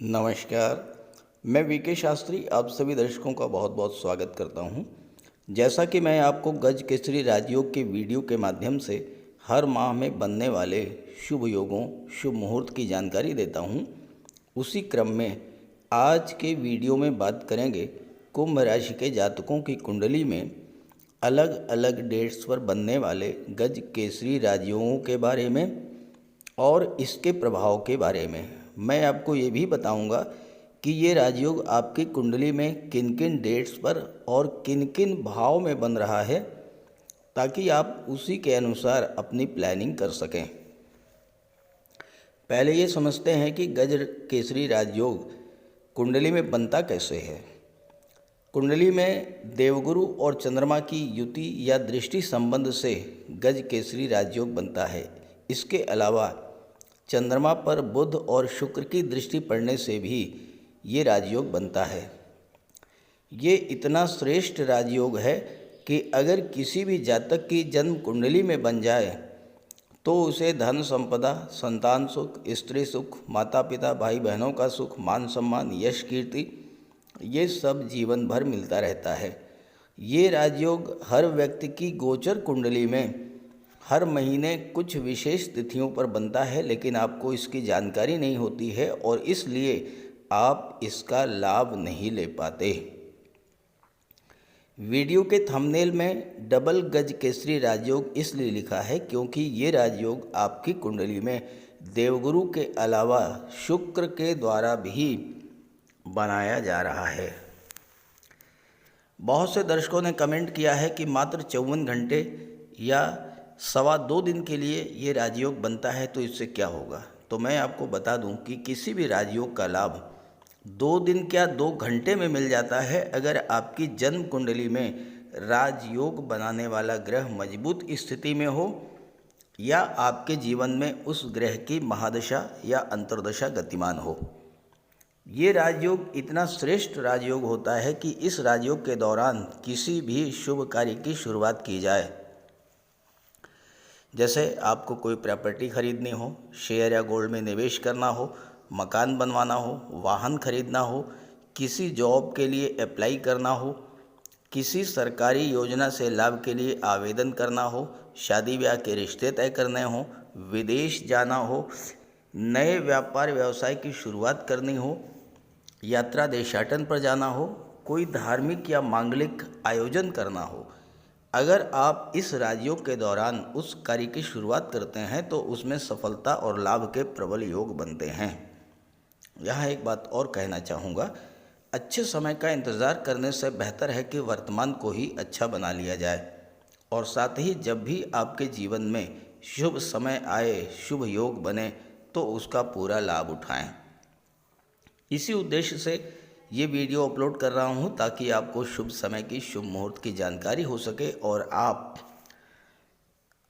नमस्कार। मैं वीके शास्त्री आप सभी दर्शकों का बहुत बहुत स्वागत करता हूं। जैसा कि मैं आपको गज केसरी राजयोग के वीडियो के माध्यम से हर माह में बनने वाले शुभ योगों, शुभ मुहूर्त की जानकारी देता हूं, उसी क्रम में आज के वीडियो में बात करेंगे कुंभ राशि के जातकों की कुंडली में अलग अलग डेट्स पर बनने वाले गज केसरी राजयोगों के बारे में और इसके प्रभाव के बारे में। मैं आपको ये भी बताऊंगा कि ये राजयोग आपकी कुंडली में किन किन डेट्स पर और किन किन भाव में बन रहा है, ताकि आप उसी के अनुसार अपनी प्लानिंग कर सकें। पहले ये समझते हैं कि गज केसरी राजयोग कुंडली में बनता कैसे है। कुंडली में देवगुरु और चंद्रमा की युति या दृष्टि संबंध से गज केसरी राजयोग बनता है। इसके अलावा चंद्रमा पर बुध और शुक्र की दृष्टि पड़ने से भी ये राजयोग बनता है। ये इतना श्रेष्ठ राजयोग है कि अगर किसी भी जातक की जन्म कुंडली में बन जाए तो उसे धन संपदा, संतान सुख, स्त्री सुख, माता पिता, भाई बहनों का सुख, मान सम्मान, यश कीर्ति, ये सब जीवन भर मिलता रहता है। ये राजयोग हर व्यक्ति की गोचर कुंडली में हर महीने कुछ विशेष तिथियों पर बनता है, लेकिन आपको इसकी जानकारी नहीं होती है और इसलिए आप इसका लाभ नहीं ले पाते। वीडियो के थंबनेल में डबल गज केसरी राजयोग इसलिए लिखा है क्योंकि ये राजयोग आपकी कुंडली में देवगुरु के अलावा शुक्र के द्वारा भी बनाया जा रहा है। बहुत से दर्शकों ने कमेंट किया है कि मात्र 54 घंटे या 2.25 दिन के लिए ये राजयोग बनता है, तो इससे क्या होगा। तो मैं आपको बता दूं कि किसी भी राजयोग का लाभ 2 दिन क्या 2 घंटे में मिल जाता है, अगर आपकी जन्म कुंडली में राजयोग बनाने वाला ग्रह मजबूत स्थिति में हो या आपके जीवन में उस ग्रह की महादशा या अंतर्दशा गतिमान हो। ये राजयोग इतना श्रेष्ठ राजयोग होता है कि इस राजयोग के दौरान किसी भी शुभ कार्य की शुरुआत की जाए, जैसे आपको कोई प्रॉपर्टी खरीदनी हो, शेयर या गोल्ड में निवेश करना हो, मकान बनवाना हो, वाहन खरीदना हो, किसी जॉब के लिए अप्लाई करना हो, किसी सरकारी योजना से लाभ के लिए आवेदन करना हो, शादी ब्याह के रिश्ते तय करने हो, विदेश जाना हो, नए व्यापार व्यवसाय की शुरुआत करनी हो, यात्रा देशाटन पर जाना हो, कोई धार्मिक या मांगलिक आयोजन करना हो, अगर आप इस राजयोग के दौरान उस कार्य की शुरुआत करते हैं तो उसमें सफलता और लाभ के प्रबल योग बनते हैं। यहाँ एक बात और कहना चाहूँगा, अच्छे समय का इंतज़ार करने से बेहतर है कि वर्तमान को ही अच्छा बना लिया जाए और साथ ही जब भी आपके जीवन में शुभ समय आए, शुभ योग बने, तो उसका पूरा लाभ उठाएं। इसी उद्देश्य से ये वीडियो अपलोड कर रहा हूँ ताकि आपको शुभ समय की, शुभ मुहूर्त की जानकारी हो सके और आप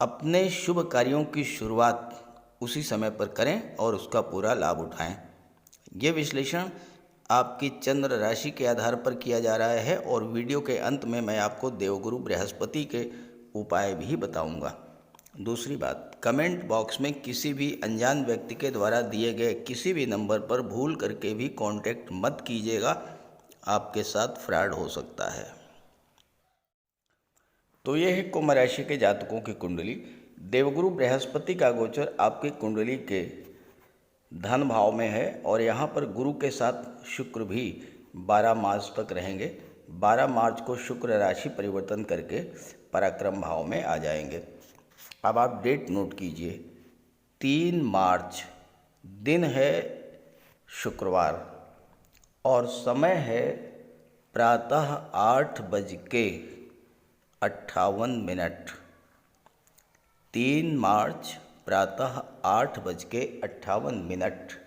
अपने शुभ कार्यों की शुरुआत उसी समय पर करें और उसका पूरा लाभ उठाएं। ये विश्लेषण आपकी चंद्र राशि के आधार पर किया जा रहा है और वीडियो के अंत में मैं आपको देवगुरु बृहस्पति के उपाय भी बताऊंगा। दूसरी बात, कमेंट बॉक्स में किसी भी अनजान व्यक्ति के द्वारा दिए गए किसी भी नंबर पर भूल करके भी कांटेक्ट मत कीजिएगा, आपके साथ फ्रॉड हो सकता है। तो यह है कुंभ राशि के जातकों की कुंडली। देवगुरु बृहस्पति का गोचर आपकी कुंडली के धन भाव में है और यहाँ पर गुरु के साथ शुक्र भी 12 मार्च तक रहेंगे। 12 मार्च को शुक्र राशि परिवर्तन करके पराक्रम भाव में आ जाएंगे। अब आप डेट नोट कीजिए, 3 मार्च, दिन है शुक्रवार और समय है प्रातः 8:58। 3 मार्च प्रातः 8:58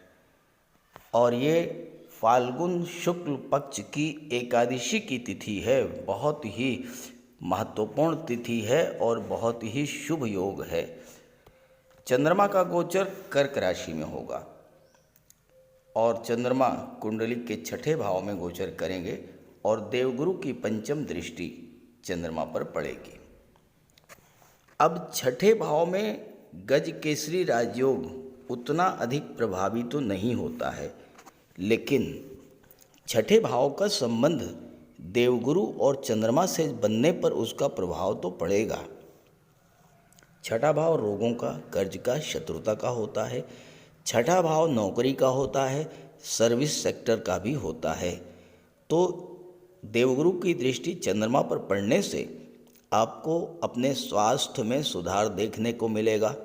और ये फाल्गुन शुक्ल पक्ष की एकादशी की तिथि है। बहुत ही महत्वपूर्ण तिथि है और बहुत ही शुभ योग है। चंद्रमा का गोचर कर्क राशि में होगा और चंद्रमा कुंडली के 6ठे भाव में गोचर करेंगे और देवगुरु की पंचम दृष्टि चंद्रमा पर पड़ेगी। अब 6ठे भाव में गज केसरी राजयोग उतना अधिक प्रभावी तो नहीं होता है, लेकिन छठे भाव का संबंध देवगुरु और चंद्रमा से बनने पर उसका प्रभाव तो पड़ेगा। छठा भाव रोगों का, कर्ज का, शत्रुता का होता है। छठा भाव नौकरी का होता है, सर्विस सेक्टर का भी होता है। तो देवगुरु की दृष्टि चंद्रमा पर पड़ने से आपको अपने स्वास्थ्य में सुधार देखने को मिलेगा।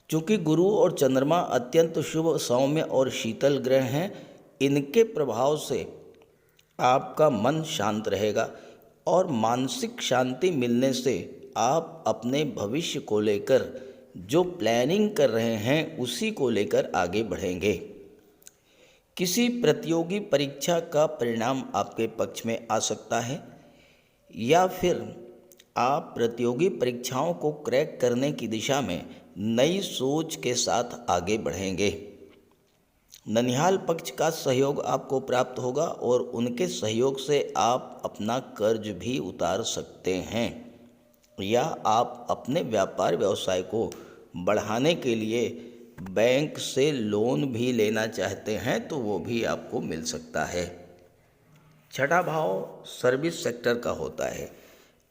चूँकि गुरु और चंद्रमा अत्यंत शुभ, सौम्य और शीतल ग्रह हैं, इनके प्रभाव से आपका मन शांत रहेगा और मानसिक शांति मिलने से आप अपने भविष्य को लेकर जो प्लानिंग कर रहे हैं उसी को लेकर आगे बढ़ेंगे। किसी प्रतियोगी परीक्षा का परिणाम आपके पक्ष में आ सकता है या फिर आप प्रतियोगी परीक्षाओं को क्रैक करने की दिशा में नई सोच के साथ आगे बढ़ेंगे। ननिहाल पक्ष का सहयोग आपको प्राप्त होगा और उनके सहयोग से आप अपना कर्ज भी उतार सकते हैं या आप अपने व्यापार व्यवसाय को बढ़ाने के लिए बैंक से लोन भी लेना चाहते हैं तो वो भी आपको मिल सकता है। छठा भाव सर्विस सेक्टर का होता है।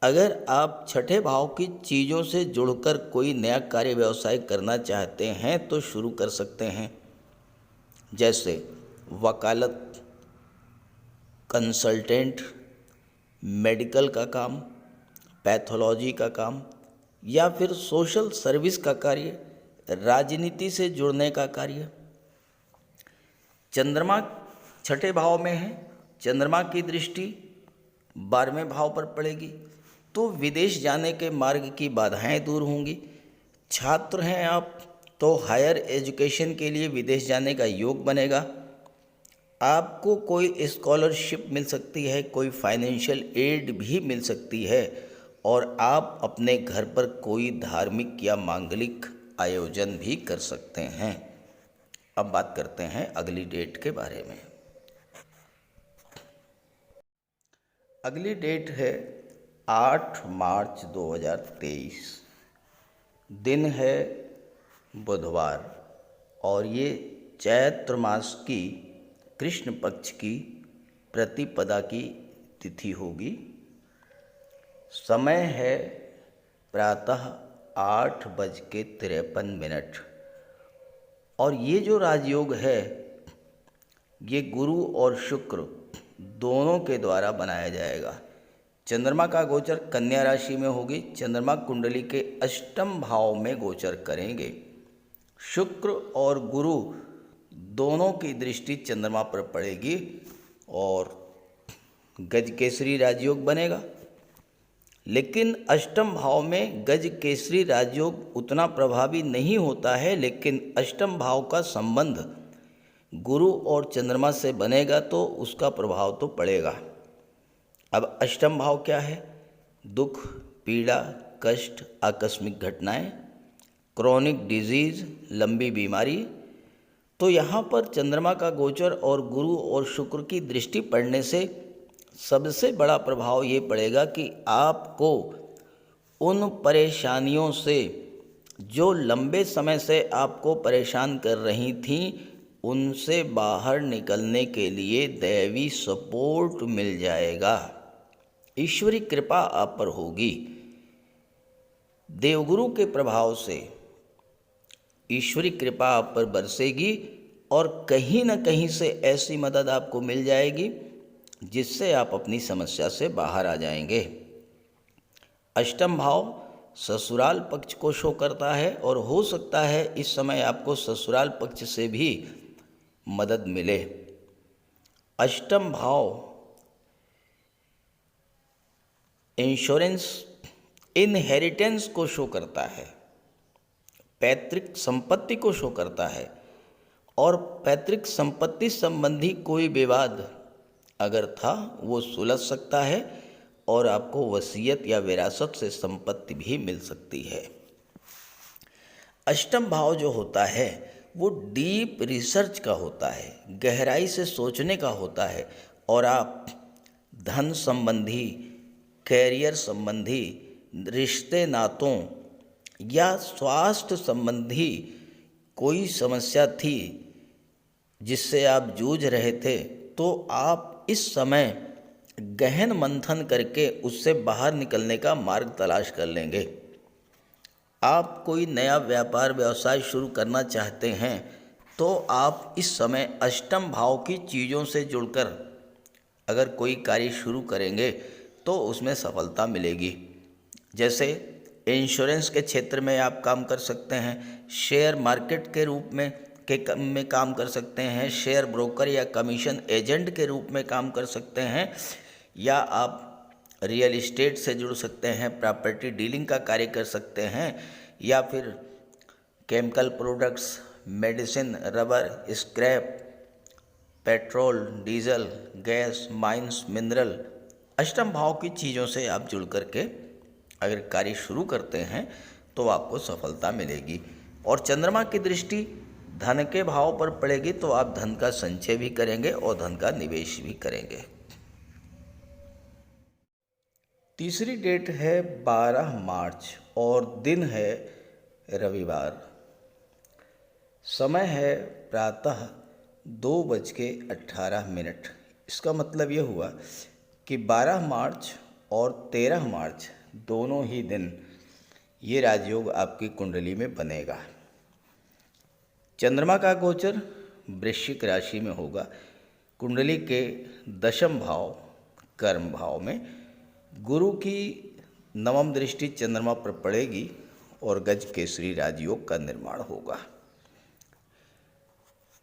अगर आप छठे भाव की चीज़ों से जुड़कर कोई नया कार्य व्यवसाय करना चाहते हैं तो शुरू कर सकते हैं, जैसे वकालत, कंसल्टेंट, मेडिकल का काम, पैथोलॉजी का काम या फिर सोशल सर्विस का कार्य, राजनीति से जुड़ने का कार्य। चंद्रमा छठे भाव में है, चंद्रमा की दृष्टि 12वें भाव पर पड़ेगी तो विदेश जाने के मार्ग की बाधाएं दूर होंगी। छात्र हैं आप तो हायर एजुकेशन के लिए विदेश जाने का योग बनेगा। आपको कोई स्कॉलरशिप मिल सकती है, कोई फाइनेंशियल एड भी मिल सकती है और आप अपने घर पर कोई धार्मिक या मांगलिक आयोजन भी कर सकते हैं। अब बात करते हैं अगली डेट के बारे में। अगली डेट है 8 मार्च 2023। दिन है बुधवार और ये चैत्र मास की कृष्ण पक्ष की प्रतिपदा की तिथि होगी। समय है प्रातः 8:53 और ये जो राजयोग है ये गुरु और शुक्र दोनों के द्वारा बनाया जाएगा। चंद्रमा का गोचर कन्या राशि में होगी। चंद्रमा कुंडली के अष्टम भाव में गोचर करेंगे। शुक्र और गुरु दोनों की दृष्टि चंद्रमा पर पड़ेगी और गज केसरी राजयोग बनेगा। लेकिन अष्टम भाव में गज केसरी राजयोग उतना प्रभावी नहीं होता है, लेकिन अष्टम भाव का संबंध गुरु और चंद्रमा से बनेगा तो उसका प्रभाव तो पड़ेगा। अब अष्टम भाव क्या है? दुख, पीड़ा, कष्ट, आकस्मिक घटनाएं, क्रॉनिक डिजीज़, लंबी बीमारी। तो यहाँ पर चंद्रमा का गोचर और गुरु और शुक्र की दृष्टि पड़ने से सबसे बड़ा प्रभाव ये पड़ेगा कि आपको उन परेशानियों से जो लंबे समय से आपको परेशान कर रही थीं उनसे बाहर निकलने के लिए दैवी सपोर्ट मिल जाएगा। ईश्वरी कृपा आप पर होगी। देवगुरु के प्रभाव से ईश्वरी कृपा आप पर बरसेगी और कहीं न कहीं से ऐसी मदद आपको मिल जाएगी जिससे आप अपनी समस्या से बाहर आ जाएंगे। अष्टम भाव ससुराल पक्ष को शो करता है और हो सकता है इस समय आपको ससुराल पक्ष से भी मदद मिले। अष्टम भाव इंश्योरेंस, इनहेरिटेंस को शो करता है, पैतृक संपत्ति को शो करता है और पैतृक संपत्ति संबंधी कोई विवाद अगर था वो सुलझ सकता है और आपको वसीयत या विरासत से संपत्ति भी मिल सकती है। अष्टम भाव जो होता है वो डीप रिसर्च का होता है, गहराई से सोचने का होता है और आप धन संबंधी, कैरियर संबंधी, रिश्ते नातों या स्वास्थ्य संबंधी कोई समस्या थी जिससे आप जूझ रहे थे, तो आप इस समय गहन मंथन करके उससे बाहर निकलने का मार्ग तलाश कर लेंगे। आप कोई नया व्यापार व्यवसाय शुरू करना चाहते हैं तो आप इस समय अष्टम भाव की चीज़ों से जुड़कर अगर कोई कार्य शुरू करेंगे तो उसमें सफलता मिलेगी। जैसे इंश्योरेंस के क्षेत्र में आप काम कर सकते हैं, शेयर मार्केट के रूप में काम कर सकते हैं, शेयर ब्रोकर या कमीशन एजेंट के रूप में काम कर सकते हैं, या आप रियल इस्टेट से जुड़ सकते हैं, प्रॉपर्टी डीलिंग का कार्य कर सकते हैं, या फिर chemical products, medicine, rubber, scrap, petrol, diesel, gas, mines, mineral, अष्टम भाव की चीज़ों से आप जुड़ करके अगर कार्य शुरू करते हैं तो आपको सफलता मिलेगी। और चंद्रमा की दृष्टि धन के भाव पर पड़ेगी तो आप धन का संचय भी करेंगे और धन का निवेश भी करेंगे। तीसरी डेट है 12 मार्च और दिन है रविवार। समय है प्रातः 2:18। इसका मतलब ये हुआ कि 12 मार्च और 13 मार्च दोनों ही दिन ये राजयोग आपकी कुंडली में बनेगा। चंद्रमा का गोचर वृश्चिक राशि में होगा। कुंडली के दशम भाव कर्म भाव में गुरु की नवम दृष्टि चंद्रमा पर पड़ेगी और गज केसरी राजयोग का निर्माण होगा।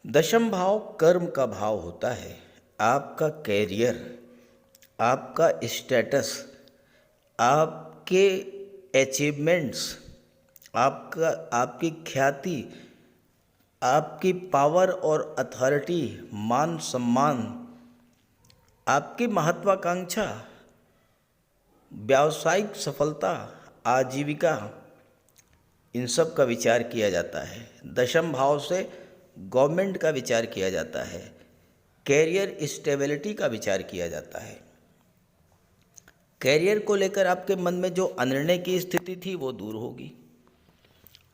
दशम भाव कर्म का भाव होता है आपका कैरियर, आपका स्टेटस, आपके अचीवमेंट्स, आपकी ख्याति, आपकी पावर और अथॉरिटी, मान सम्मान, आपकी महत्वाकांक्षा, व्यावसायिक सफलता, आजीविका, इन सब का विचार किया जाता है। दशम भाव से गवर्नमेंट का विचार किया जाता है, कैरियर स्टेबिलिटी का विचार किया जाता है। कैरियर को लेकर आपके मन में जो अनिर्णय की स्थिति थी वो दूर होगी।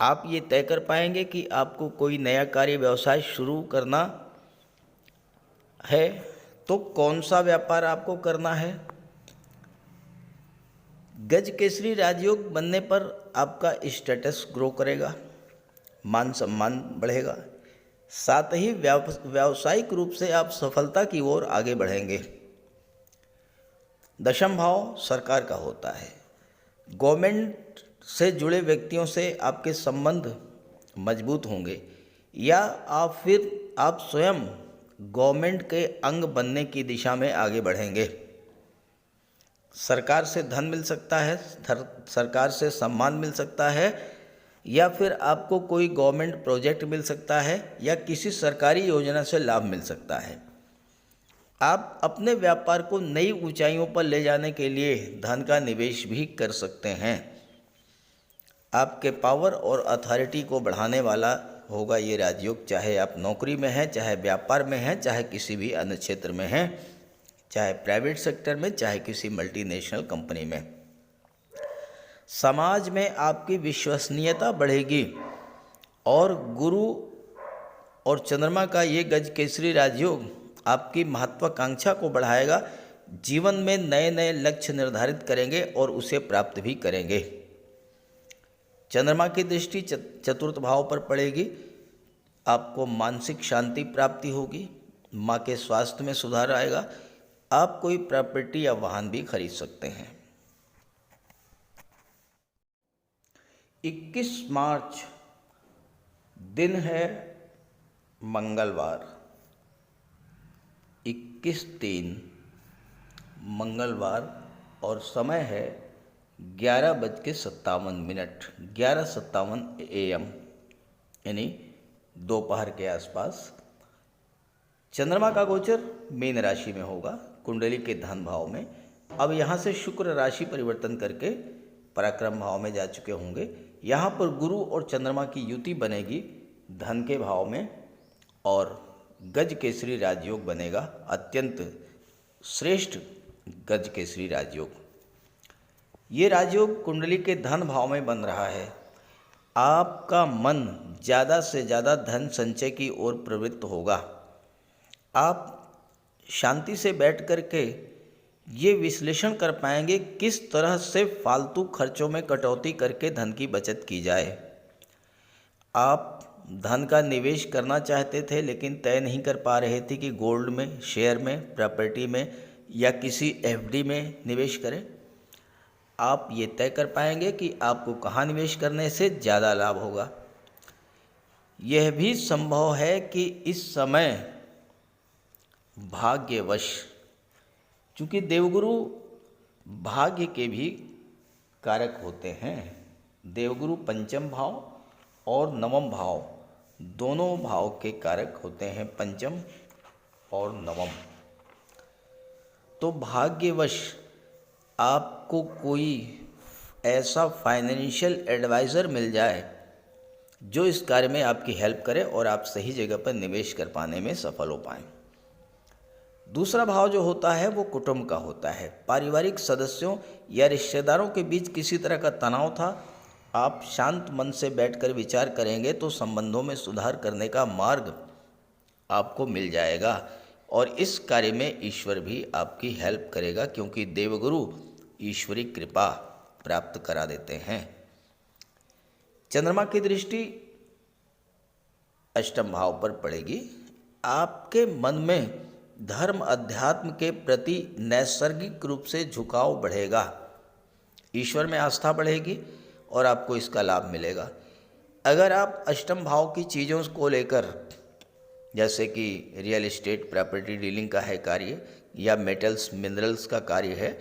आप ये तय कर पाएंगे कि आपको कोई नया कार्य व्यवसाय शुरू करना है तो कौन सा व्यापार आपको करना है। गज केसरी राजयोग बनने पर आपका स्टेटस ग्रो करेगा, मान सम्मान बढ़ेगा, साथ ही व्यावसायिक रूप से आप सफलता की ओर आगे बढ़ेंगे। दशम भाव सरकार का होता है। गवर्नमेंट से जुड़े व्यक्तियों से आपके संबंध मजबूत होंगे, या आप स्वयं गवर्नमेंट के अंग बनने की दिशा में आगे बढ़ेंगे। सरकार से धन मिल सकता है, सरकार से सम्मान मिल सकता है, या फिर आपको कोई गवर्नमेंट प्रोजेक्ट मिल सकता है, या किसी सरकारी योजना से लाभ मिल सकता है। आप अपने व्यापार को नई ऊंचाइयों पर ले जाने के लिए धन का निवेश भी कर सकते हैं। आपके पावर और अथॉरिटी को बढ़ाने वाला होगा ये राजयोग, चाहे आप नौकरी में हैं, चाहे व्यापार में हैं, चाहे किसी भी अन्य क्षेत्र में हैं, चाहे प्राइवेट सेक्टर में, चाहे किसी मल्टीनेशनल कंपनी में। समाज में आपकी विश्वसनीयता बढ़ेगी और गुरु और चंद्रमा का ये गज केसरी राजयोग आपकी महत्वाकांक्षा को बढ़ाएगा। जीवन में नए नए लक्ष्य निर्धारित करेंगे और उसे प्राप्त भी करेंगे। चंद्रमा की दृष्टि चतुर्थ भाव पर पड़ेगी। आपको मानसिक शांति प्राप्ति होगी, माँ के स्वास्थ्य में सुधार आएगा, आप कोई प्रॉपर्टी या वाहन भी खरीद सकते हैं। 21 मार्च दिन है मंगलवार, 21/3 मंगलवार, और समय है 11:57, 11:57 AM, यानी दोपहर के आसपास। चंद्रमा का गोचर मीन राशि में होगा, कुंडली के धन भाव में। अब यहाँ से शुक्र राशि परिवर्तन करके पराक्रम भाव में जा चुके होंगे। यहाँ पर गुरु और चंद्रमा की युति बनेगी धन के भाव में, और गज केसरी राजयोग बनेगा, अत्यंत श्रेष्ठ गज केसरी राजयोग। ये राजयोग कुंडली के धन भाव में बन रहा है। आपका मन ज़्यादा से ज़्यादा धन संचय की ओर प्रवृत्त होगा। आप शांति से बैठ कर के ये विश्लेषण कर पाएंगे किस तरह से फालतू खर्चों में कटौती करके धन की बचत की जाए। आप धन का निवेश करना चाहते थे लेकिन तय नहीं कर पा रहे थे कि गोल्ड में, शेयर में, प्रॉपर्टी में या किसी एफडी में निवेश करें। आप ये तय कर पाएंगे कि आपको कहाँ निवेश करने से ज़्यादा लाभ होगा। यह भी संभव है कि इस समय भाग्यवश, चूँकि देवगुरु भाग्य के भी कारक होते हैं, देवगुरु पंचम भाव और नवम भाव दोनों भाव के कारक होते हैं, पंचम और नवम। तो भाग्यवश आपको कोई ऐसा फाइनेंशियल एडवाइज़र मिल जाए जो इस कार्य में आपकी हेल्प करे और आप सही जगह पर निवेश कर पाने में सफल हो पाएं। दूसरा भाव जो होता है वो कुटुंब का होता है। पारिवारिक सदस्यों या रिश्तेदारों के बीच किसी तरह का तनाव था, आप शांत मन से बैठकर विचार करेंगे तो संबंधों में सुधार करने का मार्ग आपको मिल जाएगा और इस कार्य में ईश्वर भी आपकी हेल्प करेगा, क्योंकि देवगुरु ईश्वरी कृपा प्राप्त करा देते हैं। चंद्रमा की दृष्टि अष्टम भाव पर पड़ेगी। आपके मन में धर्म अध्यात्म के प्रति नैसर्गिक रूप से झुकाव बढ़ेगा, ईश्वर में आस्था बढ़ेगी और आपको इसका लाभ मिलेगा। अगर आप अष्टम भाव की चीज़ों को लेकर, जैसे कि रियल एस्टेट, प्रॉपर्टी डीलिंग का है कार्य या मेटल्स मिनरल्स का कार्य है,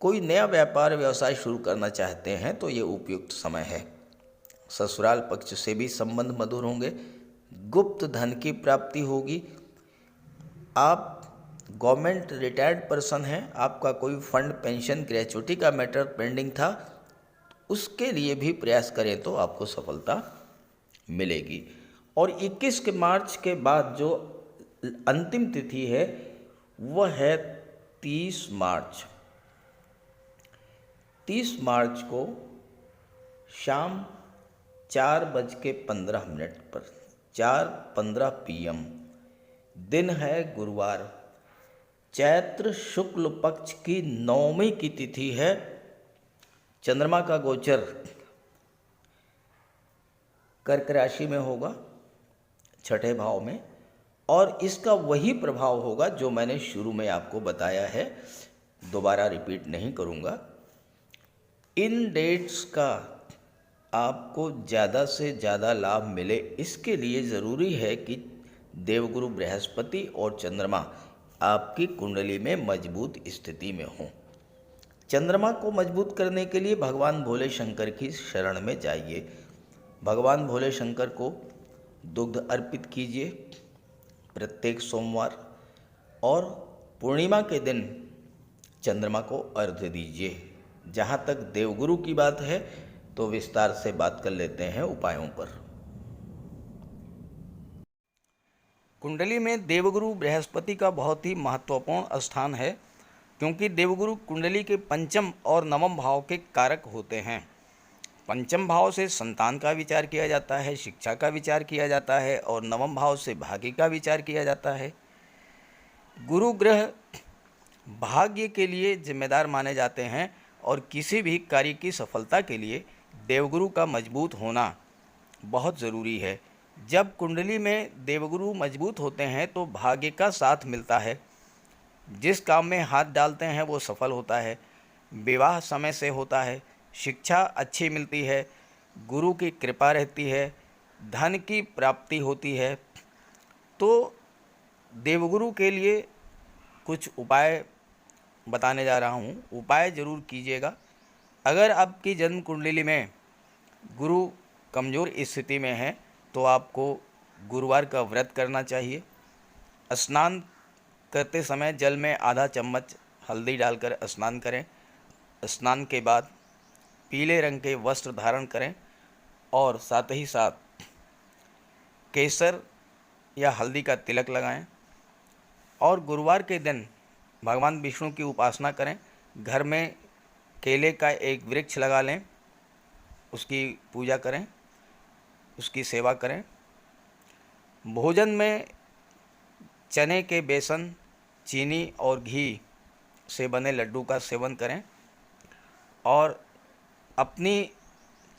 कोई नया व्यापार व्यवसाय शुरू करना चाहते हैं तो ये उपयुक्त समय है। ससुराल पक्ष से भी संबंध मधुर होंगे, गुप्त धन की प्राप्ति होगी। आप गवर्नमेंट रिटायर्ड पर्सन हैं, आपका कोई फंड, पेंशन, ग्रेचुटी का मैटर पेंडिंग था, उसके लिए भी प्रयास करें तो आपको सफलता मिलेगी। और 21 मार्च के बाद जो अंतिम तिथि है वह है 30 मार्च। 30 मार्च को शाम 4:15 पर 4:15 PM दिन है गुरुवार, चैत्र शुक्ल पक्ष की नवमी की तिथि है। चंद्रमा का गोचर कर्क राशि में होगा, छठे भाव में, और इसका वही प्रभाव होगा जो मैंने शुरू में आपको बताया है, दोबारा रिपीट नहीं करूँगा। इन डेट्स का आपको ज़्यादा से ज़्यादा लाभ मिले, इसके लिए ज़रूरी है कि देवगुरु बृहस्पति और चंद्रमा आपकी कुंडली में मजबूत स्थिति में हों। चंद्रमा को मजबूत करने के लिए भगवान भोले शंकर की शरण में जाइए। भगवान भोले शंकर को दुग्ध अर्पित कीजिए प्रत्येक सोमवार, और पूर्णिमा के दिन चंद्रमा को अर्घ्य दीजिए। जहाँ तक देवगुरु की बात है तो विस्तार से बात कर लेते हैं उपायों पर। कुंडली में देवगुरु बृहस्पति का बहुत ही महत्वपूर्ण स्थान है, क्योंकि देवगुरु कुंडली के पंचम और नवम भाव के कारक होते हैं। पंचम भाव से संतान का विचार किया जाता है, शिक्षा का विचार किया जाता है, और नवम भाव से भाग्य का विचार किया जाता है। गुरु ग्रह भाग्य के लिए जिम्मेदार माने जाते हैं और किसी भी कार्य की सफलता के लिए देवगुरु का मजबूत होना बहुत ज़रूरी है। जब कुंडली में देवगुरु मजबूत होते हैं तो भाग्य का साथ मिलता है, जिस काम में हाथ डालते हैं वो सफल होता है, विवाह समय से होता है, शिक्षा अच्छी मिलती है, गुरु की कृपा रहती है, धन की प्राप्ति होती है। तो देवगुरु के लिए कुछ उपाय बताने जा रहा हूँ, उपाय ज़रूर कीजिएगा। अगर आपकी जन्म कुंडली में गुरु कमज़ोर स्थिति में है तो आपको गुरुवार का व्रत करना चाहिए। स्नान करते समय जल में आधा चम्मच हल्दी डालकर स्नान करें। स्नान के बाद पीले रंग के वस्त्र धारण करें और साथ ही साथ केसर या हल्दी का तिलक लगाएं। और गुरुवार के दिन भगवान विष्णु की उपासना करें। घर में केले का एक वृक्ष लगा लें, उसकी पूजा करें, उसकी सेवा करें। भोजन में चने के बेसन, चीनी और घी से बने लड्डू का सेवन करें और अपनी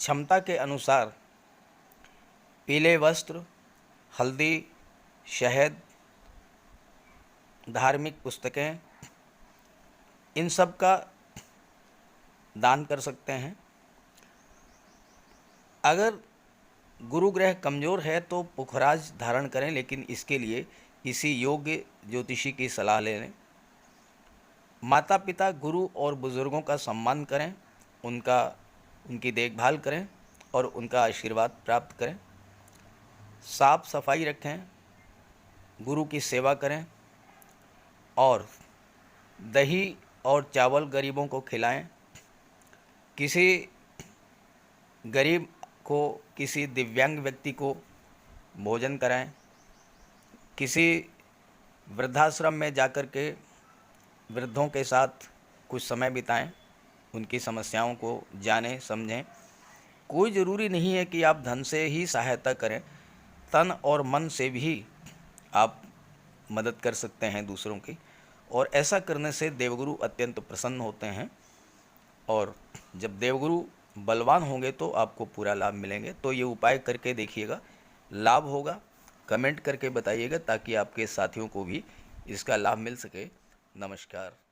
क्षमता के अनुसार पीले वस्त्र, हल्दी, शहद, धार्मिक पुस्तकें, इन सब का दान कर सकते हैं। अगर गुरु ग्रह कमज़ोर है तो पुखराज धारण करें, लेकिन इसके लिए किसी योग्य ज्योतिषी की सलाह ले लें। माता पिता, गुरु और बुज़ुर्गों का सम्मान करें, उनकी देखभाल करें और उनका आशीर्वाद प्राप्त करें। साफ सफाई रखें, गुरु की सेवा करें और दही और चावल गरीबों को खिलाएं। किसी गरीब को, किसी दिव्यांग व्यक्ति को भोजन कराएं। किसी वृद्धाश्रम में जाकर के वृद्धों के साथ कुछ समय बिताएं, उनकी समस्याओं को जानें, समझें। कोई ज़रूरी नहीं है कि आप धन से ही सहायता करें, तन और मन से भी आप मदद कर सकते हैं दूसरों की, और ऐसा करने से देवगुरु अत्यंत प्रसन्न होते हैं। और जब देवगुरु बलवान होंगे तो आपको पूरा लाभ मिलेंगे। तो ये उपाय करके देखिएगा, लाभ होगा। कमेंट करके बताइएगा ताकि आपके साथियों को भी इसका लाभ मिल सके। नमस्कार।